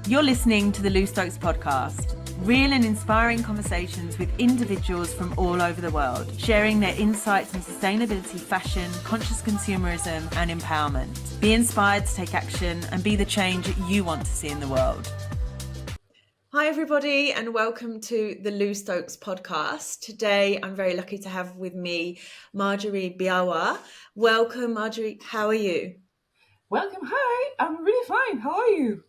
You're listening to the Stokes podcast, real and inspiring conversations with individuals from all over the world, sharing their insights on sustainability, fashion, conscious consumerism, and empowerment. Be inspired to take action and be the change you want to see in the world. Hi, everybody, and welcome to the Stokes podcast. Today, I'm very lucky to have with me Marjorie Biawa. Welcome, Marjorie. How are you? Welcome. Hi. I'm really fine. How are you?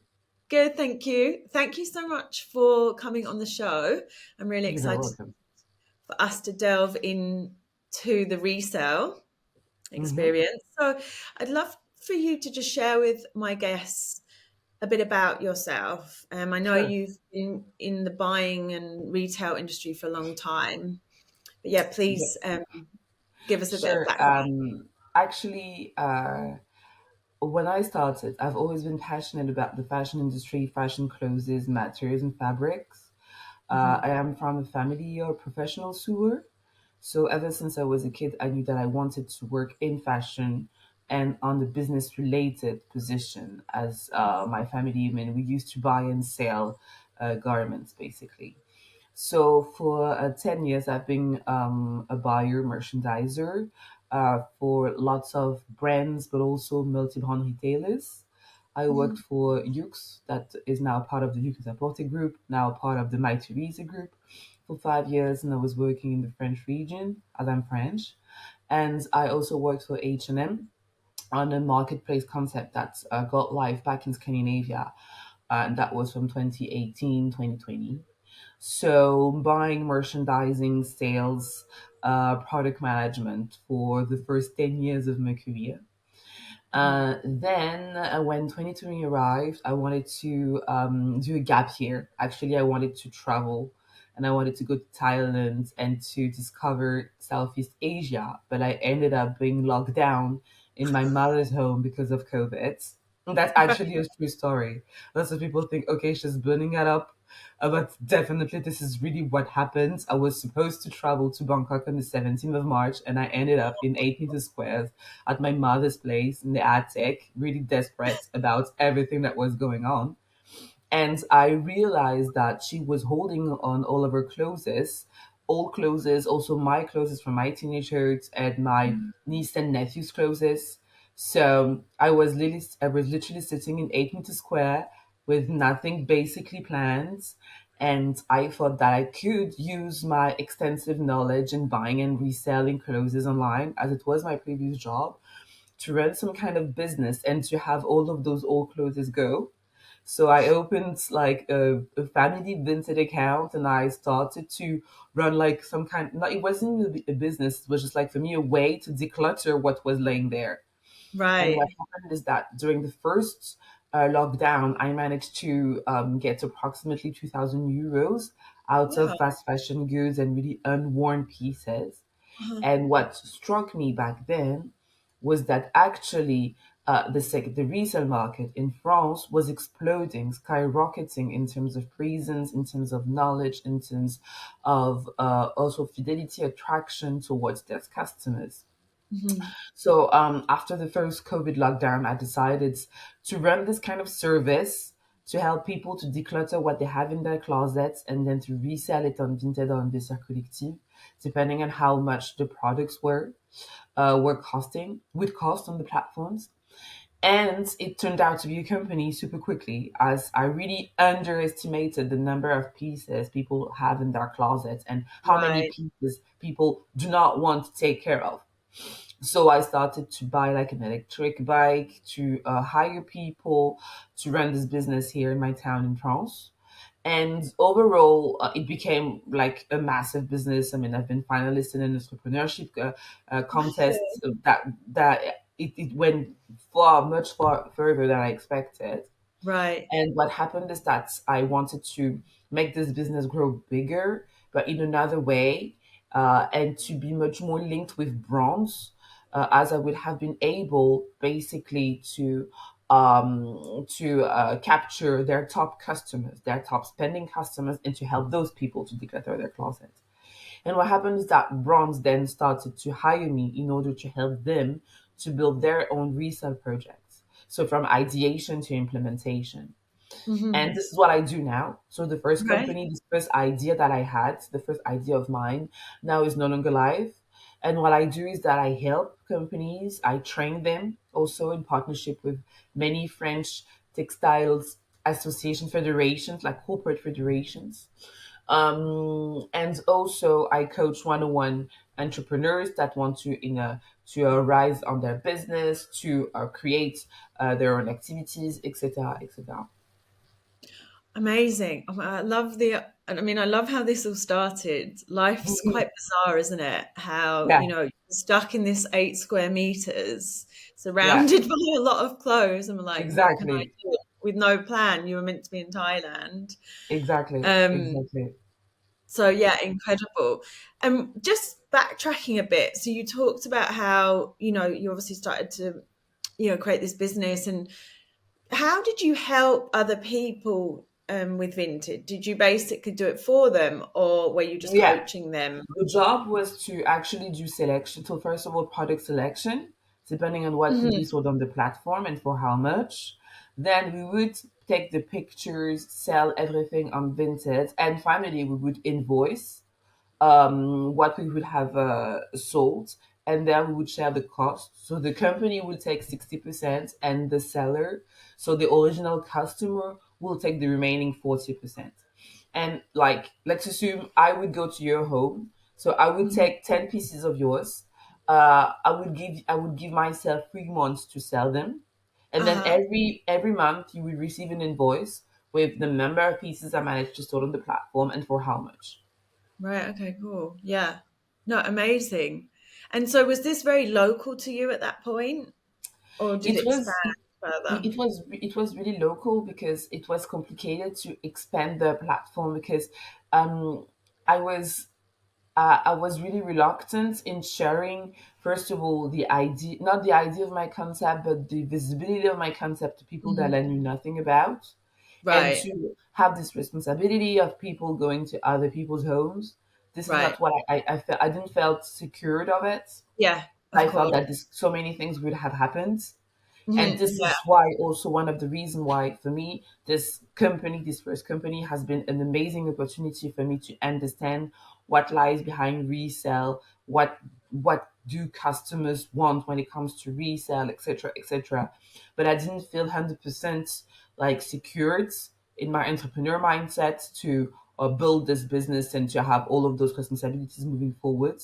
Good, thank you. Thank you so much for coming on the show. I'm really You're very excited welcome. for us to delve into the resale Mm-hmm. experience. So I'd love for you to just share with my guests a bit about yourself. I know Sure. you've been in the buying and retail industry for a long time. But yeah, please Yes. give us a bit of Sure. background. Actually, when I started, I've always been passionate about the fashion industry, fashion clothes, materials, and fabrics. I am from a family of professional sewer. So ever since I was a kid, I knew that I wanted to work in fashion and on the business related position as my family. I mean, we used to buy and sell garments basically. So for 10 years, I've been a buyer, merchandiser for lots of brands, but also multi-brand retailers. I worked for Yux, that is now part of the Yux Apporte group, now part of the My Theresa group, for 5 years, and I was working in the French region, as I'm French. And I also worked for H&M on a marketplace concept that got live back in Scandinavia, and that was from 2018, 2020. So buying, merchandising, sales, product management for the first 10 years of my career. Then when 2020 arrived, I wanted to do a gap year. Actually, I wanted to travel and I wanted to go to Thailand and to discover Southeast Asia. But I ended up being locked down in my mother's home because of COVID. That's actually a true story. Lots of people think, okay, she's burning it up. But definitely, this is really what happened. I was supposed to travel to Bangkok on the 17th of March, and I ended up in 8 meter squares at my mother's place in the attic, really desperate about everything that was going on. And I realized that she was holding on all of her clothes, all clothes, also my clothes from my teenagers and my niece and nephew's clothes. So I was literally sitting in 8 meter square with nothing basically planned. And I thought that I could use my extensive knowledge in buying and reselling clothes online, as it was my previous job, to run some kind of business and to have all of those old clothes go. So I opened like a family Vinted account and I started to run like some kind, no, it wasn't a business, it was just like for me a way to declutter what was laying there. And what Right. happened is that during the first lockdown, I managed to get approximately 2,000 euros out Wow. of fast fashion goods and really unworn pieces. Uh-huh. And what struck me back then was that actually the resale market in France was exploding, skyrocketing in terms of presence, in terms of knowledge, in terms of also fidelity, attraction towards their customers. Mhm. So after the first COVID lockdown, I decided to run this kind of service to help people to declutter what they have in their closets and then to resell it on Vinted or on Desert Collective, depending on how much the products were costing, would cost on the platforms. And it turned out to be a company super quickly, as I really underestimated the number of pieces people have in their closets and how many Right. pieces people do not want to take care of. So I started to buy like an electric bike, to hire people to run this business here in my town in France. And overall, it became like a massive business. I mean, I've been finalist in an entrepreneurship contest that it went much far further than I expected. Right. And what happened is that I wanted to make this business grow bigger, but in another way, and to be much more linked with brands, as I would have been able basically to capture their top customers, their top spending customers, and to help those people to declutter their closet. And what happened is that brands then started to hire me in order to help them to build their own resale projects. So from ideation to implementation. And Hmm. this is what I do now. So the first Right. company, this first idea that I had, the first idea of mine, now is no longer live. And what I do is that I help companies, I train them also in partnership with many French textiles association federations, like corporate federations. And also I coach one-on-one entrepreneurs that want to rise on their business, to create their own activities, etc., etc. Amazing. I love and I mean, I love how this all started. Life's quite bizarre, isn't it? How, Yeah, you're stuck in this 8 square meters, yeah, surrounded by a lot of clothes, and we're like, what can I exactly, do? With no plan. You were meant to be in Thailand. exactly, Um, exactly. so yeah, incredible. Just backtracking a bit. So you talked about how, you obviously started to, create this business, and how did you help other people with Vinted? Did you basically do it for them, or were you just Yeah, coaching them? the job was to actually do selection. So first of all, product selection, depending on what could Hmm. be sold on the platform and for how much. Then we would take the pictures, sell everything on Vinted, and finally we would invoice what we would have sold, and then we would share the cost. So the company will take 60%, and the seller, so the original customer, will take the remaining 40%. And like, let's assume I would go to your home, so I would Hmm. take 10 pieces of yours. I would give myself 3 months to sell them, and then Uh-huh. every month you would receive an invoice with the number of pieces I managed to sell on the platform and for how much. Right. Okay. Cool. Yeah. No. Amazing. And so, was this very local to you at that point, or did It it expand was further? it was really local because it was complicated to expand the platform because um, I was I was really reluctant in sharing, first of all, the idea, not the idea of my concept, but the visibility of my concept to people that Hmm. I knew nothing about, and Right. to have this responsibility of people going to other people's homes. This is Right. not what I didn't felt secured of it. Yeah. Of I felt course. that so many things would have happened, and Hmm. this Yeah. is why also one of the reason why for me this first company has been an amazing opportunity for me to understand what lies behind resale, what do customers want when it comes to resale, etc., etc. But I didn't feel 100% like secured in my entrepreneur mindset to build this business and to have all of those responsibilities moving forward.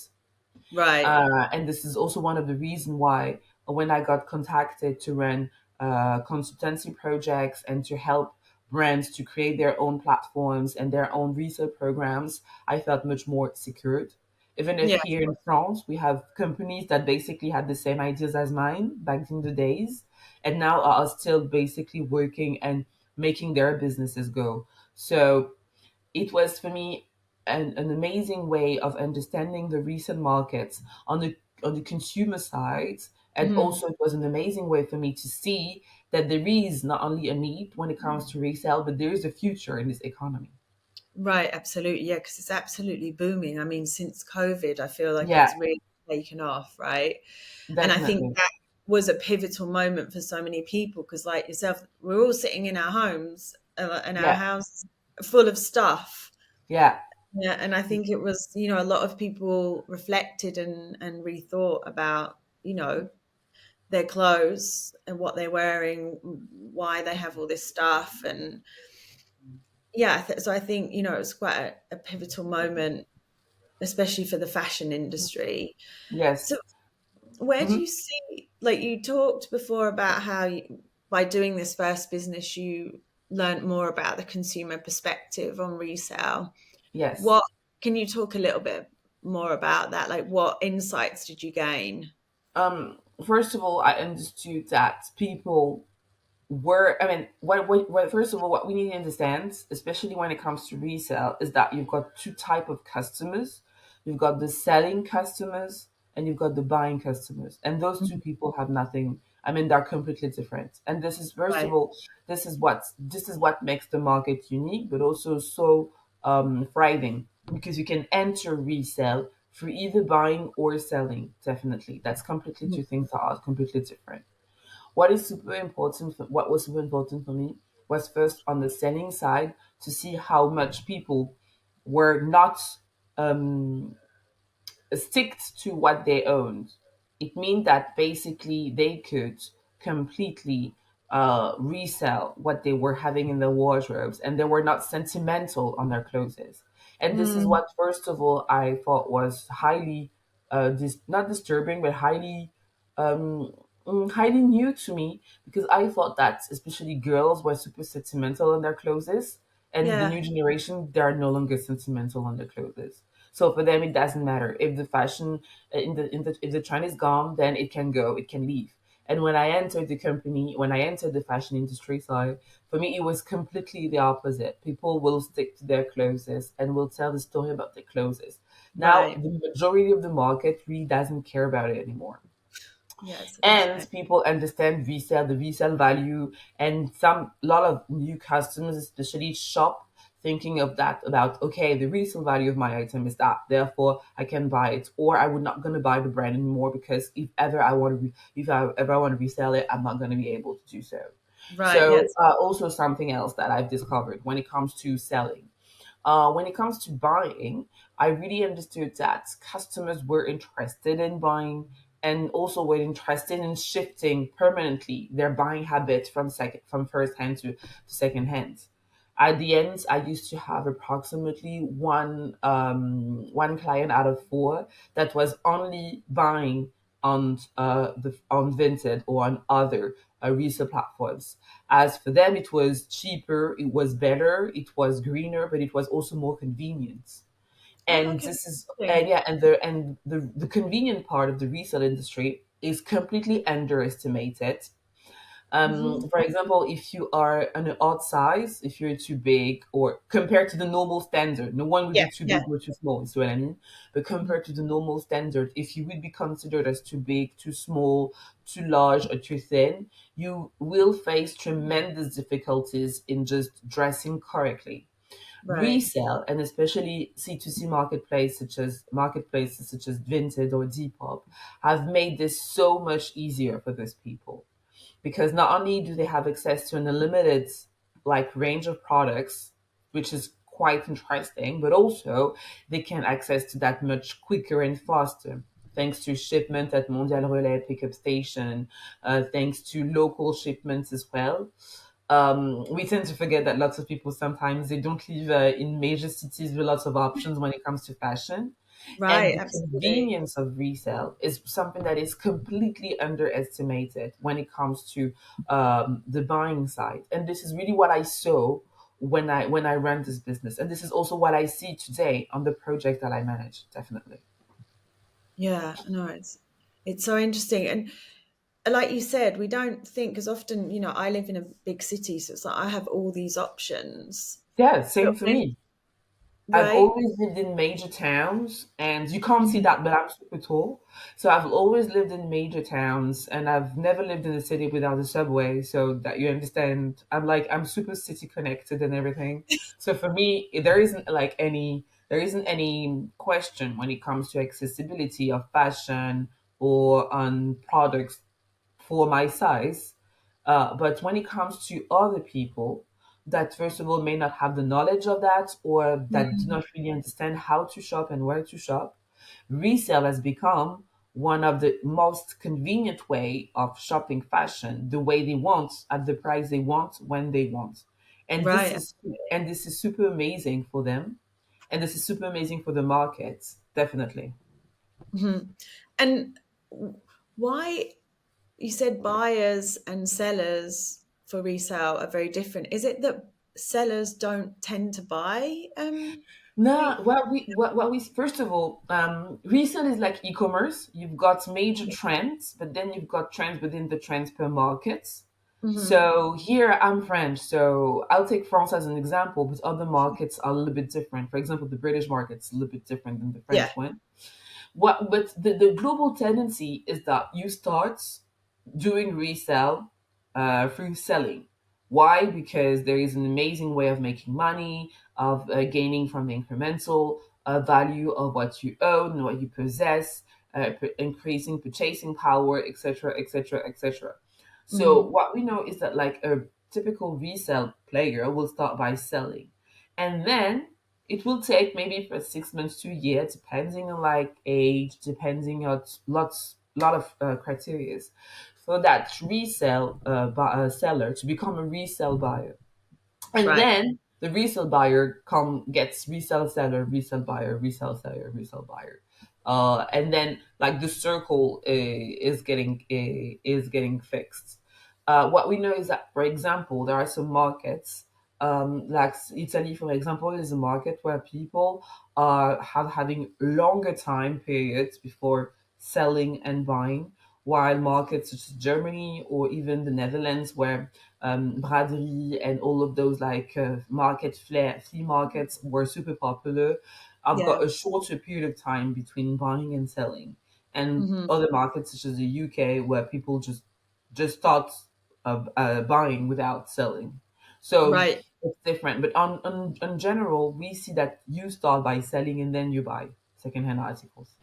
Right. And this is also one of the reasons why when I got contacted to run consultancy projects and to help brands to create their own platforms and their own resale programs, I felt much more secured. Even if Yeah. here in France, we have companies that basically had the same ideas as mine back in the days, and now are still basically working and making their businesses go. So it was for me an amazing way of understanding the recent markets on the consumer side, and Mhm. also it was an amazing way for me to see that there is not only a need when it comes to resale, but there is a future in this economy. Right, absolutely. Yeah, because it's absolutely booming. I mean, since COVID, I feel like Yeah, it's really taken off, right? And I think definitely. that was a pivotal moment for so many people because, like yourself, we're all sitting in our homes and our Yeah, house full of stuff. yeah, Yeah, and I think it was, a lot of people reflected and rethought about, their clothes and what they're wearing, why they have all this stuff, and yeah, so I think, it was quite a pivotal moment, especially for the fashion industry. So, yes. where do Hmm. you see, like you talked before about how by doing this first business, you learned more about the consumer perspective on resale. Yes. What can you talk a little bit more about that? Like, what insights did you gain? First of all, I understood that people I mean, first of all, what we need to understand, especially when it comes to resale, is that you've got two type of customers. You've got the selling customers and you've got the buying customers. And those two Mhm. people have nothing, I mean, they're completely different. And this is, first of Right. all, this is what makes the market unique, but also so thriving because you can enter resale through either buying or selling. Definitely. That's completely Mhm. two things that are completely different. What was super important for me was first on the selling side to see how much people were not um, stick to what they owned. It means that basically they could completely resell what they were having in their wardrobes, and they were not sentimental on their clothes. And this is Mm. what, first of all, I thought was highly, not disturbing, but um, highly new to me, because I thought that especially girls were super sentimental on their clothes, and the Yeah. new generation, they are no longer sentimental on their clothes. So for them, it doesn't matter if the fashion if the trend is gone, then it can go, it can leave. And when I entered the company, when I entered the fashion industry, so for me, it was completely the opposite. People will stick to their clothes and will tell the story about their clothes. Now, Right. the majority of the market really doesn't care about it anymore, Yeah, it's a and shame. people understand resale, the resale value, and some lot of new customers especially shop thinking of that, about, okay, the resale value of my item is that, therefore I can buy it, or I would not going to buy the brand anymore, because if I ever want to resell it, I'm not going to be able to do so. Right. So Yes. also something else that I've discovered when it comes to selling, when it comes to buying, I really understood that customers were interested in buying, and also were interested in shifting permanently their buying habit from first hand to second hand. At the end, I used to have approximately one client out of four that was only buying on Vinted or on other resale platforms. As for them, it was cheaper, it was better, it was greener, but it was also more convenient. Oh, And okay. this is Interesting. and yeah, and the convenient part of the resale industry is completely underestimated. Hmm. For example, if you are an odd size, if you're too big, or compared to the normal standard, no one would Yeah. be too Yeah. big or too small, you see what I mean? But Mhm. compared to the normal standard, if you would be considered as too big, too small, too large, or too thin, you will face tremendous difficulties in just dressing correctly. Right. Resale, and especially C2C marketplaces such as Vinted or Depop, have made this so much easier for those people, because not only do they have access to an unlimited range of products, which is quite interesting, but also they can access to that much quicker and faster, thanks to shipment at Mondial Relais pickup station, thanks to local shipments as well. We tend to forget that lots of people, sometimes they don't live in major cities with lots of options when it comes to fashion, and Right. the Absolutely. convenience of resale is something that is completely underestimated when it comes to the buying side. And this is really what I saw when I ran this business, and this is also what I see today on the project that I manage. Definitely. Yeah. No, it's so interesting. And like you said, we don't think, because often, I live in a big city, so it's like I have all these options. Yeah, But same for when, me. I've right? always lived in major towns, and you can't see Mhm. that, but I'm super tall. So I've always lived in major towns, and I've never lived in a city without a subway. So that you understand, I'm super city connected and everything. So for me, there isn't any question when it comes to accessibility of fashion or on products for my size. But when it comes to other people that, first of all, may not have the knowledge of that, or that do Mm. not really understand how to shop and where to shop, resale has become one of the most convenient way of shopping fashion the way they want, at the price they want, when they want. And this Right. is and this is super amazing for them, and this is super amazing for the market, definitely. Mhm. And why, you said buyers and sellers for resale are very different. Is it that sellers don't tend to buy No, re- what we first of all, resale is like e-commerce. You've got major trends, but then you've got trends within the trends per market. Mhm. So here I'm French, so I'll take France as an example, but other markets are a little bit different. For example, the British market's a little bit different than the Yeah. French one. But the global tendency is that you start doing resell through selling. Why? Because there is an amazing way of making money, of gaining from the incremental value of what you own, what you possess, increasing purchasing power, etc., etc., etc. So Mhm. what we know is that, like, a typical resale player will start by selling, and then it will take maybe for 6 months to a year, depending on like age, depending on lot of criteria, for that resale seller to become a resale buyer. And Right. then the resale buyer gets resale seller, resale buyer, resale seller, resale buyer. And then like the circle is getting fixed. What we know is that, for example, there are some markets, like Italy, for example, is a market where people are having longer time periods before selling and buying, while markets such as Germany or even the Netherlands, where braderie and all of those like flea markets were super popular. I've got Yeah. a shorter period of time between buying and selling, and Hmm. other markets such as the UK where people just start buying without selling. So Right. it's different, but on general, we see that you start by selling and then you buy secondhand articles.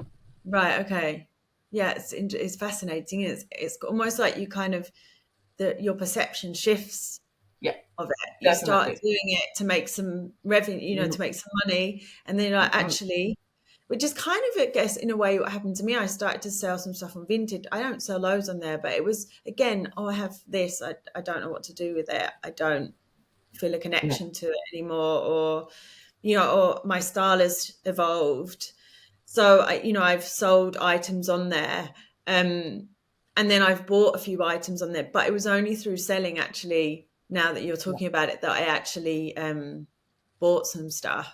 Right. Okay. Yeah, it's fascinating. It's almost like you kind of your perception shifts Yeah, of it. You start definitely. doing it to make some revenue, Mhm, to make some money, and then you're like, mhm, actually, which is kind of, I guess, in a way, what happened to me. I started to sell some stuff on Vinted. I don't sell loads on there, but it was again, oh, I have this. I don't know what to do with it. I don't feel a yeah, connection to it anymore, or or my style has evolved. So I've sold items on there, um, and then I've bought a few items on there. But it was only through selling, actually. Now that you're yeah. talking about it, that I actually bought some stuff.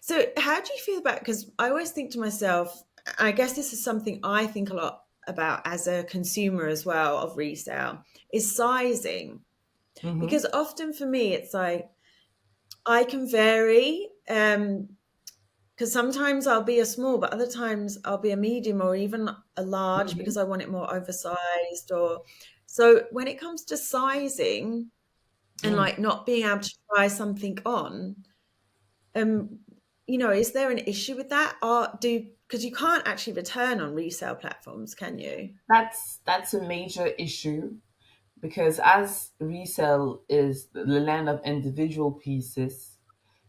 So how do you feel about? Because I always think to myself, I guess this is something I think a lot about as a consumer as well of resale, is sizing. Mm-hmm. Because often for me, it's like I can vary. Because sometimes I'll be a small, but other times I'll be a medium or even a large Mm-hmm. because I want it more oversized. Or so when it comes to sizing and Mm. like not being able to try something on, um, is there an issue with that? Or because you can't actually return on resale platforms, can you? That's a major issue, because as resale is the land of individual pieces,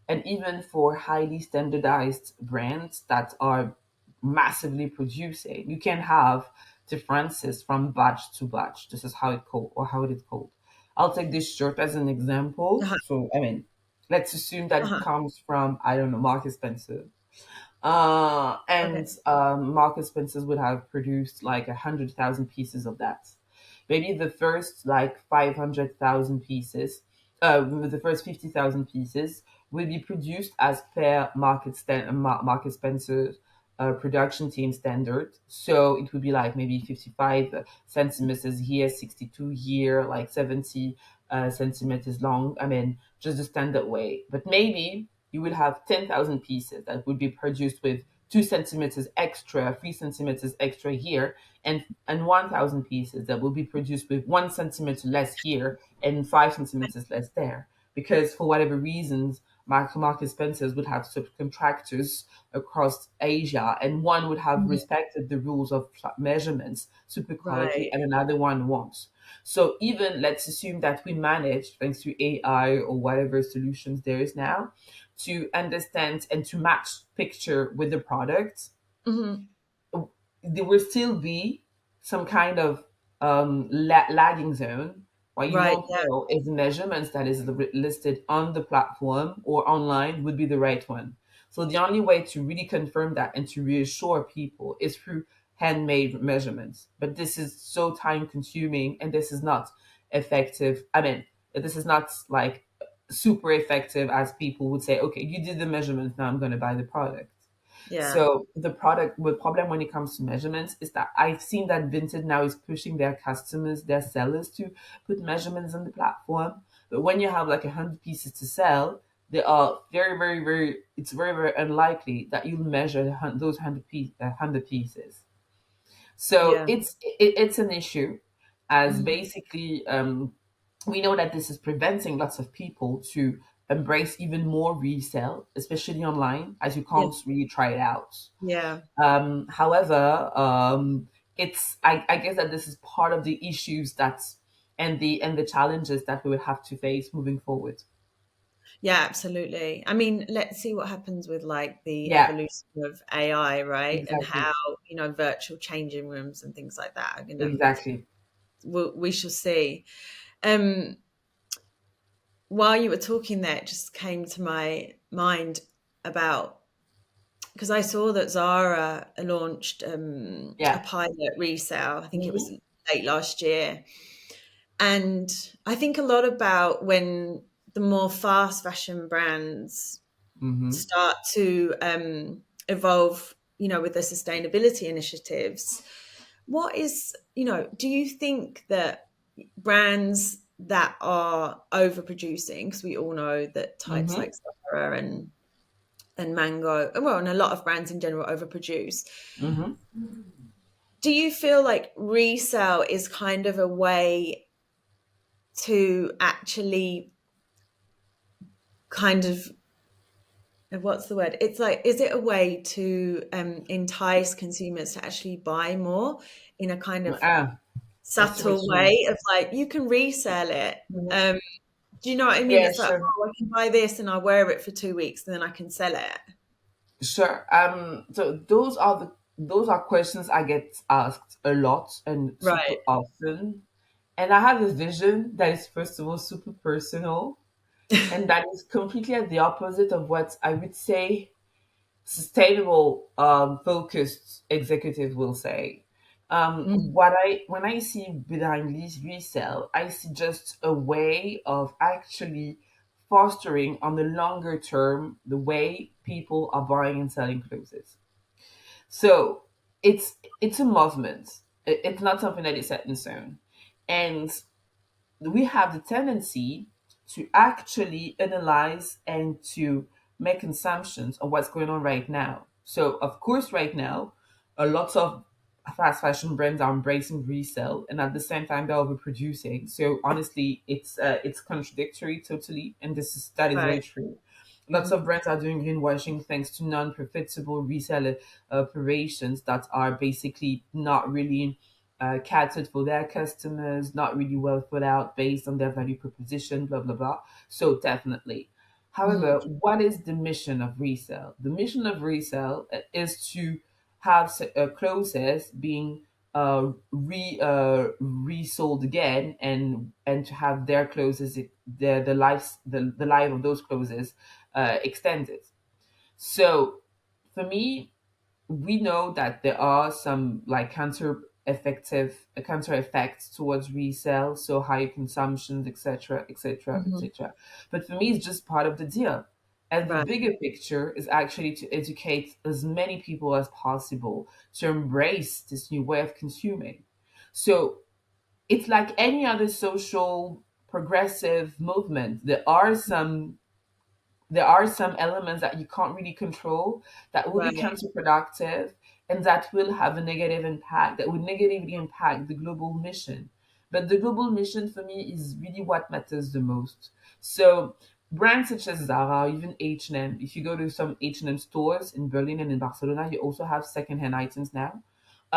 and even for highly standardized brands that are massively producing, you can have differences from batch to batch. This is how it called, or how it is called. I'll take this shirt as an example. Uh-huh, So I mean, let's assume that it uh-huh. comes from, I don't know, Marcus Spencer. Okay. And Marcus Spencer would have produced like 100,000 pieces of that. Maybe the first like 500,000 pieces, the first 50,000 pieces will be produced as per Marcus Spencer's production team standard. So it would be like maybe 55 centimeters here, 62 here, like 70 centimeters long. I mean, just the standard way. But maybe you will have 10,000 pieces that would be produced with 2 centimeters extra, 3 centimeters extra here, and 1,000 pieces that will be produced with 1 centimeter less here and 5 centimeters less there. Because for whatever reasons, Marcus Spencer's would have subcontractors across Asia, and one would have Mhm. respected the rules of measurements super correctly, Right. and another one won't. So even let's assume that we manage, thanks to AI or whatever solutions there is now, to understand and to match picture with the product, Hmm. there will still be some kind of lagging zone where you Right. won't Yeah. know if the measurements that is listed on the platform or online would be the right one. So the only way to really confirm that and to reassure people is through handmade measurements. But this is so time consuming, and this is not effective. I mean, this is not like super effective as people would say, okay, you did the measurements, now I'm going to buy the product. Yeah. So the problem when it comes to measurements is that I've seen that Vinted now is pushing their customers, their sellers, to put measurements on the platform. But when you have like 100 pieces to sell, they are very, very, very. It's very, very unlikely that you'll measure those 100 pieces. So Yeah. it's an issue, as Mhm. basically we know that this is preventing lots of people to embrace even more resale, especially online, as you Yeah. can't really try it out. Yeah. However, I guess that this is part of the issues that and the challenges that we will have to face moving forward. Yeah, absolutely. I mean, let's see what happens with like the Yeah, evolution of AI, right? And exactly, how, virtual changing rooms and things like that are gonna, exactly. we shall see. Um, while you were talking there, it just came to my mind about, because I saw that Zara launched a Yeah. pilot resale. I think it was Hmm. late last year. And I think a lot about when the more fast fashion brands Hmm. start to evolve, with their sustainability initiatives. What is, do you think that brands that are overproducing, because we all know that types Hmm. like Zara and Mango, well, and a lot of brands in general overproduce. Hmm. Do you feel like resale is kind of a way to actually kind of, what's the word? It's like, is it a way to entice consumers to actually buy more in a kind of Ah, I see what subtle you mean. way of like, you can resell it. Mhm. Um, do you know what I mean? Yeah, It's like, sure. oh, I can buy this and I'll wear it for 2 weeks and then I can sell it. Sure. So those are questions I get asked a lot and super Right. often. And I have a vision that is first of all super personal, and that is completely at the opposite of what I would say sustainable focused executive will say. Mm, What I when I see behind this resale, I see just a way of actually fostering on the longer term the way people are buying and selling clothes. So it's a movement. It's not something that is set in stone, and we have the tendency to actually analyze and to make assumptions on what's going on right now. So, of course, right now, a lot of fast fashion brands are embracing resale, and at the same time, they're overproducing. So, honestly, it's contradictory totally, and that is very right. true. Lots of Mhm. brands are doing greenwashing thanks to non-profitable resale operations that are basically not really catered for their customers, not really well thought out based on their value proposition, blah, blah, blah. So, definitely. Mhm. However, what is the mission of resale? The mission of resale is to have clothes being resold again, and to have their clothes, the life of those clothes extended. So, for me, we know that there are some like counter effects towards resale, so higher consumptions, etc., etc., Mhm. etc. But for me, it's just part of the deal. And the Right. bigger picture is actually to educate as many people as possible to embrace this new way of consuming. So it's like any other social progressive movement. There are some elements that you can't really control that will be Right. counterproductive and that will have a negative impact, that will negatively impact the global mission. But the global mission for me is really what matters the most. So brands such as Zara, or even H&M, if you go to some H&M stores in Berlin and in Barcelona, you also have secondhand items now.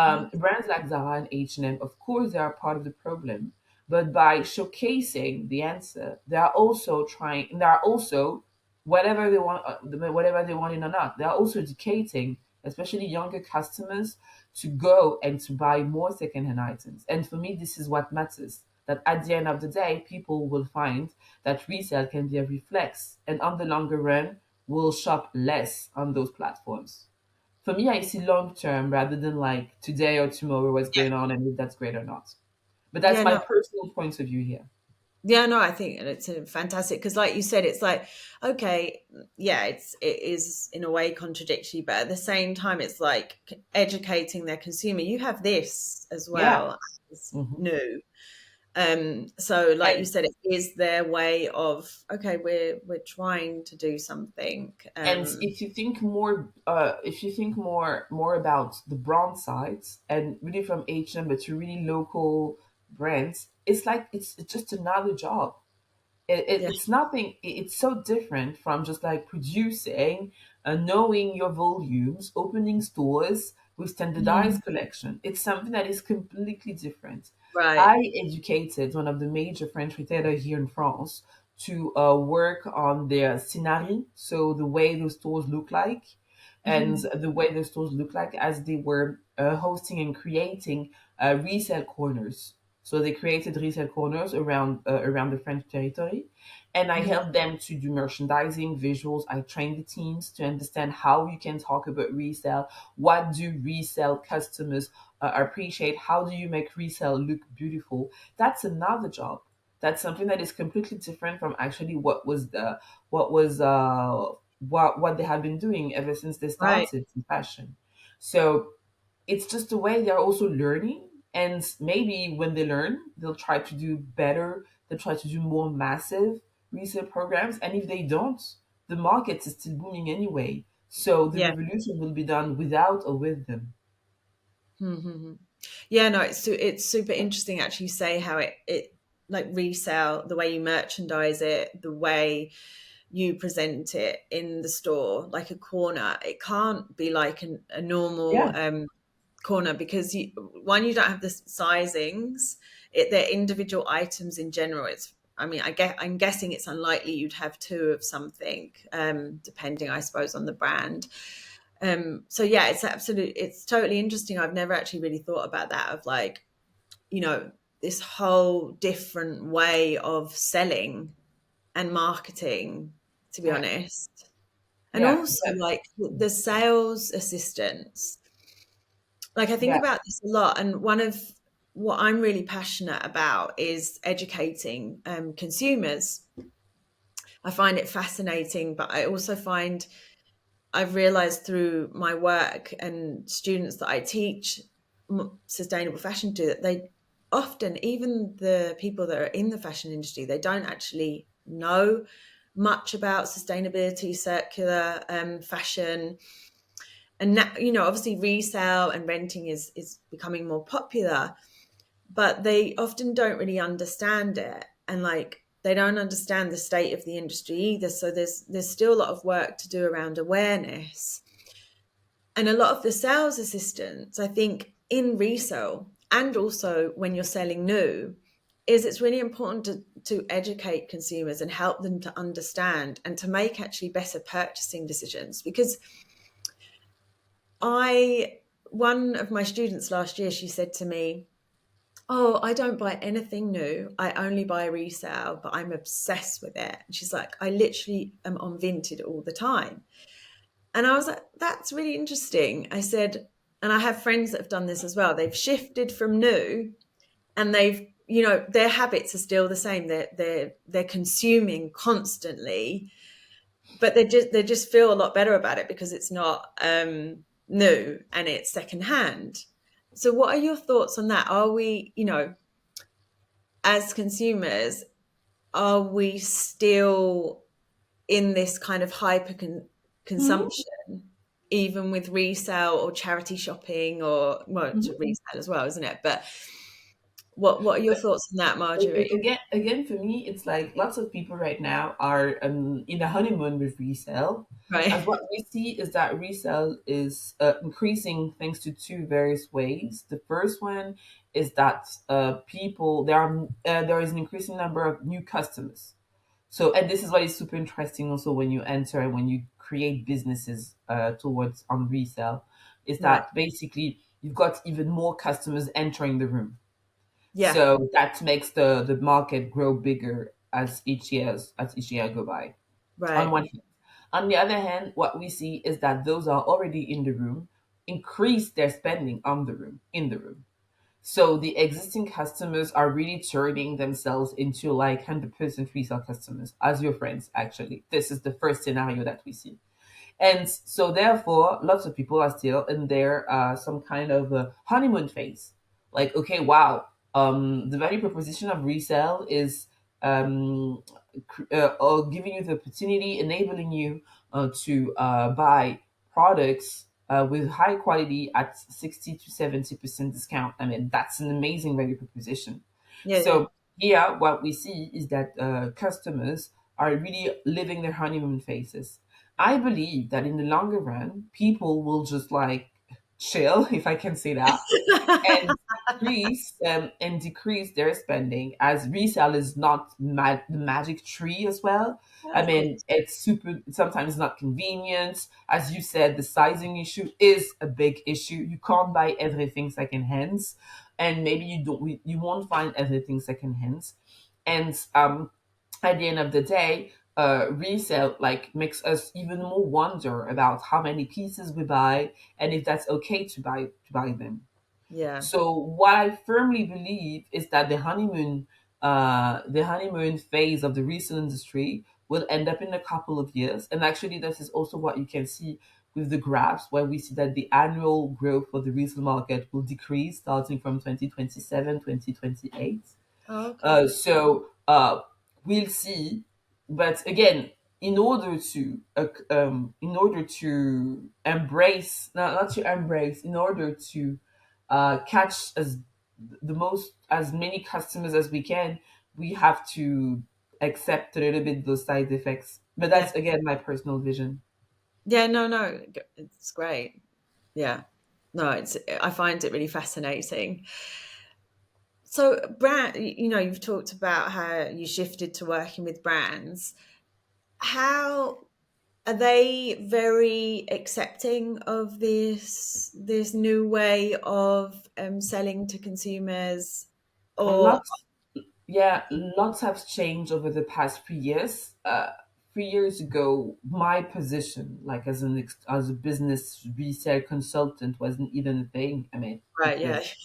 Mhm. Brands like Zara and H&M, of course, they are part of the problem. But by showcasing the answer, they are also whatever they want in or not. They are also educating, especially younger customers, to go and to buy more secondhand items. And for me, this is what matters. That at the end of the day, people will find that resale can be a reflex, and on the longer run, will shop less on those platforms. For me, I see long term rather than like today or tomorrow what's Yeah. going on and if that's great or not. But that's Yeah. my No. personal point of view here. Yeah, no, I think it's a fantastic, because, like you said, it's like, okay, yeah, it is in a way contradictory, but at the same time, it's like educating their consumer. You have this as Yeah. well as Hmm. new. So like you And said, it is their way of, okay, we're trying to do something. And if you think more about the brand sides and really from H&M, but to really local brands, it's like it's just another job. Yeah. It's nothing. It's so different from just like producing, knowing your volumes, opening stores with Mhm. standardized collection. It's something that is completely different. Right. I educated one of the major French retailers here in France to work on their scenery, so the way the stores look like, and Mhm. the way the stores look like as they were hosting and creating resale corners. So they created resale corners around the French territory, and I Mhm. helped them to do merchandising, visuals. I trained the teams to understand how you can talk about resale. What do resale customers appreciate? How do you make resale look beautiful? That's another job. That's something that is completely different from actually what was what they have been doing ever since they Right. started in fashion. So it's just a way they're also learning, and maybe when they learn they'll try to do better, they'll try to do more massive resale programs, and if they don't, the market is still booming anyway, so the Yeah. revolution will be done without or with them. Mhm. Yeah, no, it's super interesting actually. You say how it like resale, the way you merchandise it, the way you present it in the store, like a corner. It can't be like a normal Yeah, corner because one, you don't have the sizings. They're individual items in general. It's I mean, I'm guessing it's unlikely you'd have two of something, depending, I suppose, on the brand. So yeah, it's totally interesting. I've never actually really thought about that of like, you know, this whole different way of selling and marketing, to be yeah, honest. And yeah, also like the sales assistants. Like I think yeah, about this a lot, and one of what I'm really passionate about is educating consumers. I find it fascinating, but I also find I've realized through my work and students that I teach sustainable fashion to, that they often, even the people that are in the fashion industry, they don't actually know much about sustainability, circular fashion. And now, obviously resale and renting is becoming more popular, but they often don't really understand it, and like they don't understand the state of the industry either. So there's still a lot of work to do around awareness. And a lot of the sales assistants, I think, in resale and also when you're selling new, is it's really important to educate consumers and help them to understand and to make actually better purchasing decisions. Because I one of my students last year, she said to me, "Oh, I don't buy anything new. I only buy resale, but I'm obsessed with it." And she's like, "I literally am on Vinted all the time." And I was like, "That's really interesting." I said, and I have friends that have done this as well. They've shifted from new, and their habits are still the same. They're consuming constantly, but they just feel a lot better about it because it's not new and it's secondhand. So what are your thoughts on that? Are we, as consumers, are we still in this kind of Mhm, consumption, even with resale or charity shopping, or well, to mhm. resale as well, isn't it? But what are your thoughts on that, Marjorie? Again, for me, it's like lots of people right now are in a honeymoon with resale. As Right. what we see is that resale is increasing thanks to two various ways. The first one is that people there is an increasing number of new customers. So, and this is what is super interesting also when you enter and when you create businesses towards on resale, is Right. that basically you've got even more customers entering the room, Yeah. so that makes the market grow bigger as each year go by. On Right. one hand. On the other hand, what we see is that those are already in the room increase their spending on the room in the room. So the existing customers are really turning themselves into like 100% resale customers as your friends. Actually, this is the first scenario that we see. And so, therefore, lots of people are still in their some kind of honeymoon phase. Like, okay, wow, the value proposition of resale is giving you the opportunity, enabling you to buy products with high quality at 60 to 70% discount. I mean, that's an amazing value proposition. Yeah. Yeah. So, here, what we see is that customers are really living their honeymoon phases. I believe that in the longer run, people will just like chill, if I can say that, and decrease their spending, as resale is not the magic tree as well. Yeah, I of mean, course. it's super, sometimes not convenient. As you said, the sizing issue is a big issue. You can't buy everything second hands, and maybe you won't find everything second hands. And at the end of the day, resale like makes us even more wonder about how many pieces we buy and if that's okay to buy them. Yeah. So what I firmly believe is that the honeymoon phase of the resale industry will end up in a couple of years. And actually, this is also what you can see with the graphs, where we see that the annual growth for the resale market will decrease starting from 2027, 2028. Oh, okay. We'll see. But again, in order to embrace, not to embrace, in order to catch as many customers as we can, we have to accept a little bit those side effects. But Yeah. that's again my personal vision. Yeah, no, no, it's great. Yeah. No, I find it really fascinating. So, brand, you've talked about how you shifted to working with brands. How are they very accepting of this new way of selling to consumers? Or Lots, yeah, lots have changed over the past 3 years. 3 years ago, my position, like as a business resale consultant, wasn't even a thing. I mean, right, it yeah, was.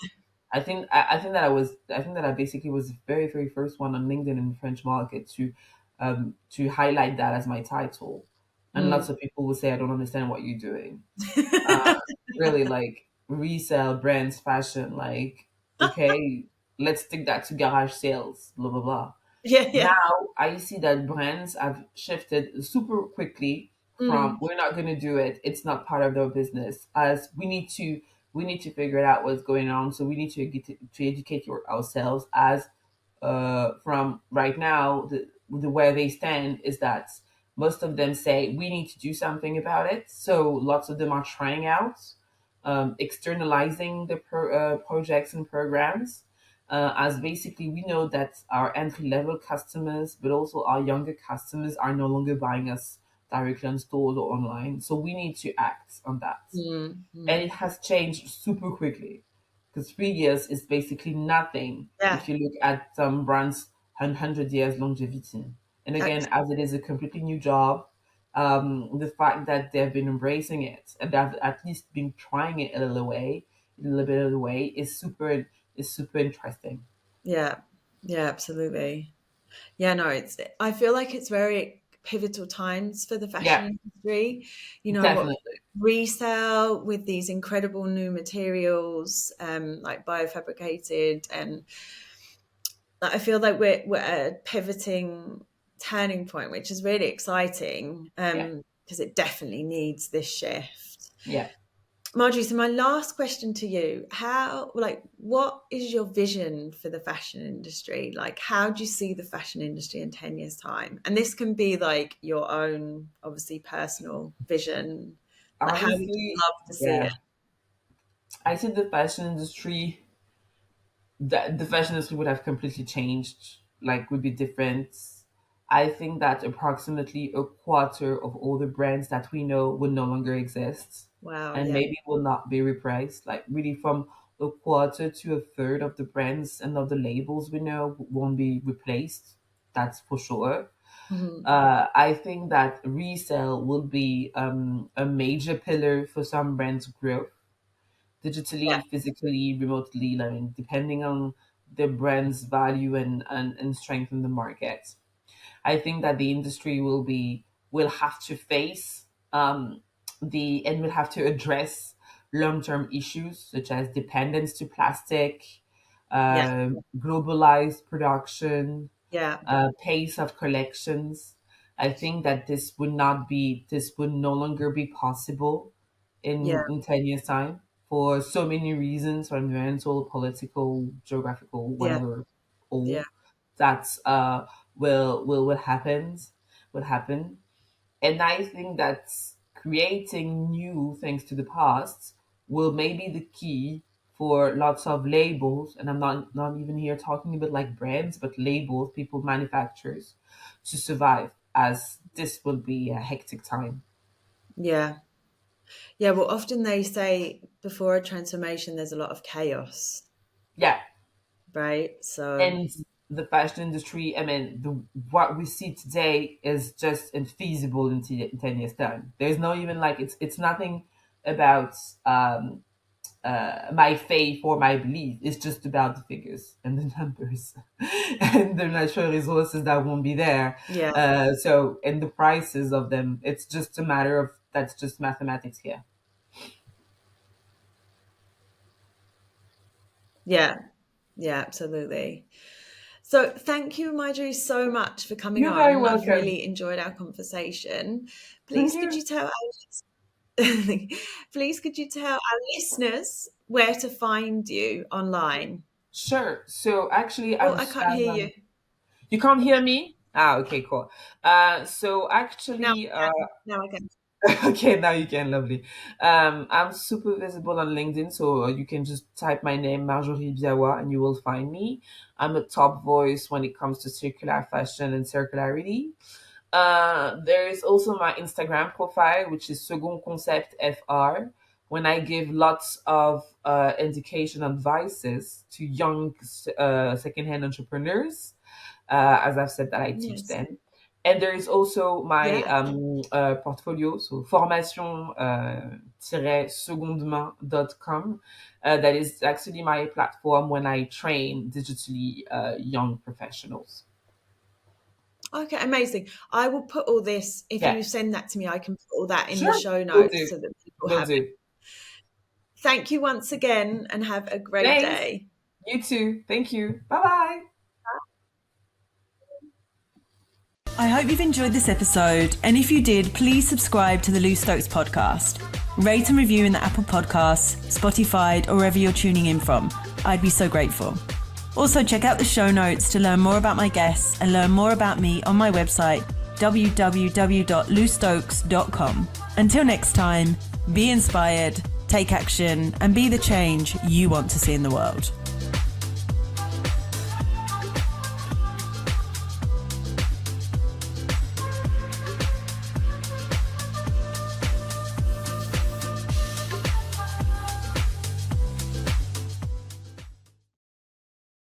I think that I basically was the very first one on LinkedIn in the French market to highlight that as my title, and mm. lots of people will say I don't understand what you're doing. uh, Really, like resale brands, fashion, like okay, let's take that to garage sales, blah blah blah. Yeah, yeah, Now I see that brands have shifted super quickly from mm. we're not going to do it. It's not part of their business. As we need to figure out what's going on. So we need to educate ourselves. As from right now, the where they stand is that most of them say we need to do something about it. So lots of them are trying out, externalizing the projects and programs, as basically we know that our entry level customers, but also our younger customers, are no longer buying us directly on stores or online. So we need to act on that. Mm, And mm. it has changed super quickly, because 3 years is basically nothing Yeah, if you look at some brands' 100 years longevity. And again, abs- as it is a completely new job, the fact that they've been embracing it and they've at least been trying it a little bit of the way, is super interesting. yeah, yeah, absolutely. Yeah, no, I feel like it's very pivotal times for the Yeah, fashion industry. What definitely. resale with these incredible new materials, like biofabricated, and I feel like we're at a pivoting turning point, which is really exciting, Yeah, because it definitely needs this shift. yeah. Marjorie, so my last question to you, what is your vision for the fashion industry? Like, how do you see the fashion industry in 10 years' time? And this can be like your own, obviously, personal vision. Like, how would you Honestly, love to see it? yeah. I see the fashion industry would have completely changed, like would be different. I think that approximately a quarter of all the brands that we know will no longer exist, Wow, and yeah. maybe will not be repriced. Like really, from a quarter to a third of the brands and of the labels we know won't be replaced. That's for sure. Mhm. I think that resale will be a major pillar for some brands' growth, Yeah, digitally, physically, remotely. I mean, depending on the brand's value and strength in the market. I think that the industry will have to face and will have to address long-term issues such as dependence to plastic, yeah, globalized production, yeah, pace of collections. I think that this would no longer be possible yeah, in 10 years time, for so many reasons, environmental, political, geographical, yeah, whatever, yeah, all that's will happen. And I think that creating new things to the past will maybe the key for lots of labels, and I'm not even here talking about like brands, but labels, people, manufacturers, to survive, as this will be a hectic time. Yeah. Yeah. Well, often they say before a transformation, there's a lot of chaos, Yeah, right? So, and the fashion industry, I mean, what we see today is just infeasible in 10 years time. There's no even like, it's nothing about my faith or my belief. It's just about the figures and the numbers and the natural resources that won't be there. yeah. So, and the prices of them, it's just a matter of, that's just mathematics here. Yeah. Yeah, absolutely. So thank you, Marjorie, so much for coming You're very on. I've welcome. really enjoyed our conversation. Thank Please could you. you tell please could you tell our listeners where to find you online? Sure. So actually, Oh, I can't hear you. you can't hear me? Ah, okay, cool. So Now actually, I can. Now I can. okay, now you can, lovely. I'm super visible on LinkedIn, so you can just type my name, Marjorie Biawa, and you will find me. I'm a top voice when it comes to circular fashion and circularity. There is also my Instagram profile, which is Second Concept FR, when I give lots of education advices to young secondhand entrepreneurs. As I've said, that I teach Yes. them. And there is also my Yeah. portfolio, so formation-secondemain.com. That is actually my platform when I train digitally young professionals. Okay, amazing. I will put all this, if Yeah, you send that to me, I can put all that in the sure, show will notes do, so that people will have it. do. Thank you once again and have a great Thanks. day. You too. Thank you. Bye bye. I hope you've enjoyed this episode, and if you did, please subscribe to the Lou Stokes podcast. Rate and review in the Apple Podcasts, Spotify, or wherever you're tuning in from. I'd be so grateful. Also, check out the show notes to learn more about my guests and learn more about me on my website, www.loustokes.com. Until next time, be inspired, take action, and be the change you want to see in the world.